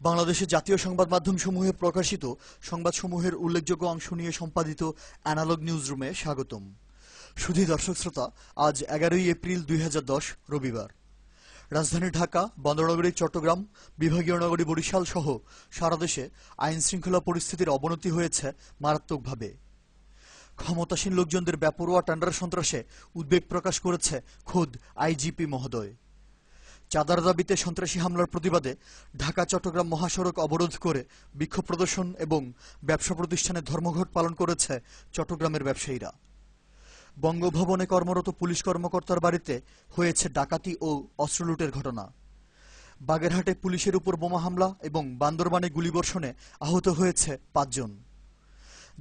বাংলাদেশের জাতীয় সংবাদ মাধ্যমসমূহে প্রকাশিত সংবাদসমূহের উল্লেখযোগ্য অংশ নিয়ে সম্পাদিত অ্যানালগ নিউজ রুমে স্বাগতম। সুধী দর্শক শ্রোতা, আজ 11 এপ্রিল 2010 রবিবার। রাজধানী ঢাকা, বন্দরনগরী চট্টগ্রাম, বিভাগীয় নগরী বরিশাল সহ সারা দেশে আইন শৃঙ্খলা পরিস্থিতির অবনতি হয়েছে মারাত্মকভাবে। ক্ষমতাসীন লোকজনদের বেপরোয়া টেন্ডার সন্ত্রাসে উদ্বেগ প্রকাশ করেছে খোদ আইজিপি মহোদয়। চাঁদার দাবিতে সন্ত্রাসী হামলার প্রতিবাদে ঢাকা চট্টগ্রাম মহাসড়ক অবরোধ করে বিক্ষোভ প্রদর্শন এবং ব্যবসা প্রতিষ্ঠানে ধর্মঘট পালন করেছে চট্টগ্রামের ব্যবসায়ীরা। বঙ্গভবনে কর্মরত পুলিশ কর্মকর্তার বাড়িতে হয়েছে ডাকাতি ও অস্ত্র লুটের ঘটনা। বাগেরহাটে পুলিশের উপর বোমা হামলা এবং বান্দরবানে গুলিবর্ষণে আহত হয়েছে 5 জন।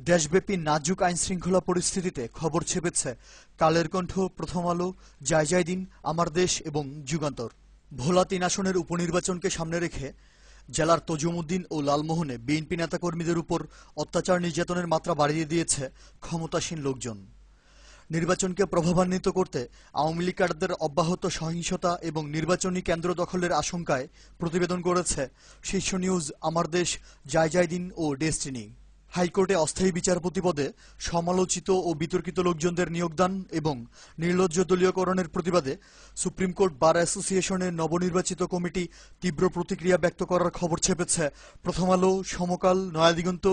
দেশব্যাপী নাজুক আইন শৃঙ্খলা পরিস্থিতিতে খবর ছেপেছে কালের কণ্ঠ, প্রথম আলো, জয় দিন, আমার দেশ এবং যুগান্তর। ভোলা 3 আসনের উপনির্বাচনকে সামনে রেখে জেলার তজুমউদ্দিন ও লালমোহনে বিএনপি নেতাকর্মীদের উপর অত্যাচার নির্যাতনের মাত্রা বাড়িয়ে দিয়েছে ক্ষমতাসীন লোকজন। নির্বাচনকে প্রভাবান্বিত করতে আওয়ামী লীগ ক্যাডারদের অব্যাহত সহিংসতা এবং নির্বাচনী কেন্দ্র দখলের আশঙ্কায় প্রতিবেদন করেছে শীর্ষ নিউজ, আমার দেশ, জয় দিন ও ডেস্টিনি। হাইকোর্টে অস্থায়ী বিচারপতি পদে সমালোচিত ও বিতর্কিত লোকজনদের নিয়োগদান এবং নির্লজ্জ দলীয়করণের প্রতিবাদে সুপ্রিম কোর্ট বার অ্যাসোসিয়েশনের নবনির্বাচিত কমিটি তীব্র প্রতিক্রিয়া ব্যক্ত করার খবর ছেপেছে প্রথম আলো, সমকাল, নয়াদিগন্ত,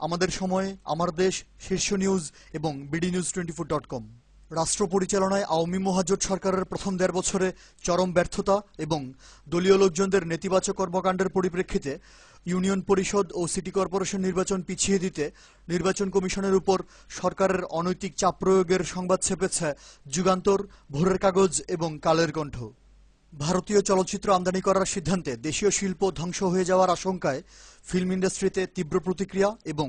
আমাদের সময়, আমার দেশ, শীর্ষ নিউজ এবং bdnews24.com। রাষ্ট্র পরিচালনায় আওয়ামী মহাজোট সরকারের প্রথম 1.5 বছরে চরম ব্যর্থতা এবং দলীয় লোকজনদের নেতিবাচক কর্মকাণ্ডের পরিপ্রেক্ষিতে ইউনিয়ন পরিষদ ও সিটি কর্পোরেশন নির্বাচন পিছিয়ে দিতে নির্বাচন কমিশনের উপর সরকারের অনৈতিক চাপ প্রয়োগের সংবাদ ছেপেছে যুগান্তর, ভোরের কাগজ এবং কালের কণ্ঠ। ভারতীয় চলচ্চিত্র আমদানি করার সিদ্ধান্তে দেশীয় শিল্প ধ্বংস হয়ে যাওয়ার আশঙ্কায় ফিল্ম ইন্ডাস্ট্রিতে তীব্র প্রতিক্রিয়া এবং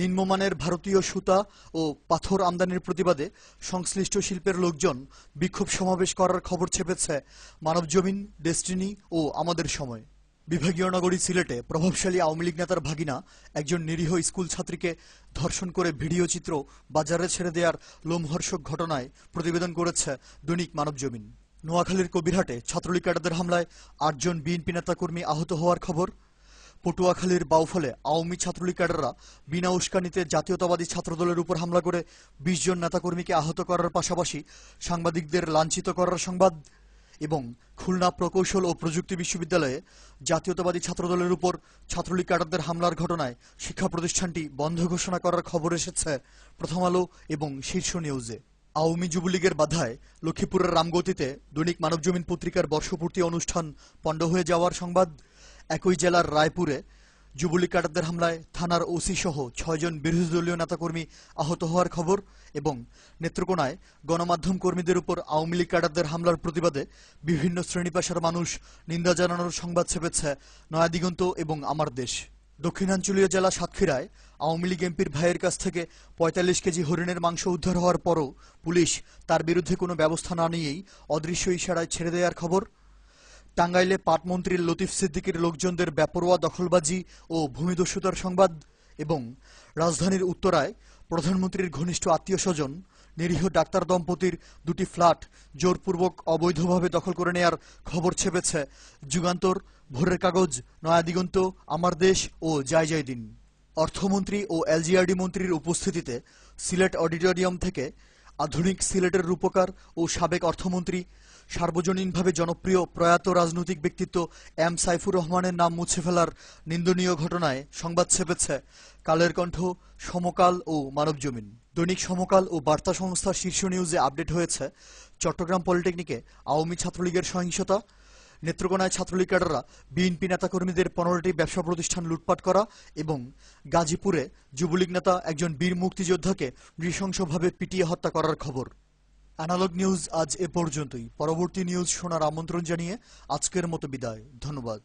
নিম্নমানের ভারতীয় সুতা ও পাথর আমদানির প্রতিবাদে সংশ্লিষ্ট শিল্পের লোকজন বিক্ষোভ সমাবেশ করার খবর ছেপেছে মানবজমিন, ডেস্টিনি ও আমাদের সময়। বিভাগীয় নগরী সিলেটে প্রভাবশালী আওয়ামী লীগ নেতার ভাগিনা একজন নিরীহ স্কুল ছাত্রীকে ধর্ষণ করে ভিডিও চিত্র বাজারে ছেড়ে দেওয়ার লোমহর্ষক ঘটনায় প্রতিবেদন করেছে দৈনিক মানবজমিন। নোয়াখালীর কবিরহাটে ছাত্রলীগ ক্যাডারদের হামলায় 8 জন বিএনপি নেতাকর্মী আহত হওয়ার খবর। পটুয়াখালীর বাউফলে আওয়ামী ছাত্রলীগ ক্যাডাররা বিনা উস্কানিতে জাতীয়তাবাদী ছাত্রদলের উপর হামলা করে 20 জন নেতাকর্মীকে আহত করার পাশাপাশি সাংবাদিকদের লাঞ্ছিত করার সংবাদ। এবং খুলনা প্রকৌশল ও প্রযুক্তি বিশ্ববিদ্যালয়ে জাতীয়তাবাদী ছাত্রদলের উপর ছাত্রলীগ ক্যাডারদের হামলার ঘটনায় শিক্ষা প্রতিষ্ঠানটি বন্ধ ঘোষণা করার খবর এসেছে প্রথম আলো এবং শীর্ষ নিউজে। আওয়ামী যুবলীগের বাধায় লক্ষ্মীপুরের রামগতিতে দৈনিক মানবজমিন পত্রিকার বর্ষপূর্তি অনুষ্ঠান পণ্ড হয়ে যাওয়ার সংবাদ। একই জেলার রায়পুরে যুবলীগ ক্যাডারদের হামলায় থানার ওসি সহ 6 জন বিরোধী দলীয় নেতাকর্মী আহত হওয়ার খবর এবং নেত্রকোনায় গণমাধ্যম কর্মীদের উপর আওয়ামী লীগ ক্যাডারদের হামলার প্রতিবাদে বিভিন্ন শ্রেণী পেশার মানুষ নিন্দা জানানোর সংবাদ ছেপেছে নয়াদিগন্ত এবং আমার দেশ। দক্ষিণাঞ্চলীয় জেলা সাতক্ষীরায় আওয়ামী লীগ এমপির ভাইয়ের কাছ থেকে 45 কেজি হরিণের মাংস উদ্ধার হওয়ার পরও পুলিশ তার বিরুদ্ধে কোনো ব্যবস্থা না নিয়েই অদৃশ্য ইশারায় ছেড়ে দেওয়ার খবর। টাঙ্গাইলে পাটমন্ত্রী লতিফ সিদ্দিকীর লোকজনদের বেপরোয়া দখলবাজি ও ভূমিদস্যুতার সংবাদ এবং রাজধানীর উত্তরায় প্রধানমন্ত্রীর ঘনিষ্ঠ আত্মীয় স্বজন নিরীহ ডাক্তার দম্পতির 2টি ফ্ল্যাট জোরপূর্বক অবৈধভাবে দখল করে নেয়ার খবর ছেপেছে যুগান্তর, ভোরের কাগজ, নয়াদিগন্ত, আমার দেশ ও জয় দিন। অর্থমন্ত্রী ও এলজিআরডি মন্ত্রীর উপস্থিতিতে সিলেট অডিটোরিয়াম থেকে আধুনিক সিলেটের রূপকার ও সাবেক অর্থমন্ত্রী, সার্বজনীনভাবে জনপ্রিয় প্রয়াত রাজনৈতিক ব্যক্তিত্ব এম সাইফুর রহমানের নাম মুছে ফেলার নিন্দনীয় ঘটনায় সংবাদ ছেপেছে কালের কণ্ঠ, সমকাল ও মানবজমিন। দৈনিক সমকাল ও বার্তা সংস্থার শীর্ষ নিউজে আপডেট হয়েছে চট্টগ্রাম পলিটেকনিকে আওয়ামী ছাত্রলীগের সহিংসতা, নেত্রকোনায় ছাত্রলীগ ক্যাডাররা বিএনপি নেতাকর্মীদের 15টি ব্যবসা প্রতিষ্ঠান লুটপাট করা এবং গাজীপুরে যুবলীগ নেতা একজন বীর মুক্তিযোদ্ধাকে নৃশংসভাবে পিটিয়ে হত্যা করার খবর। অ্যানালগ নিউজ আজ এ পর্যন্তই। পরবর্তী নিউজ শোনার আমন্ত্রণ জানিয়ে আজকের মতো বিদায়। ধন্যবাদ।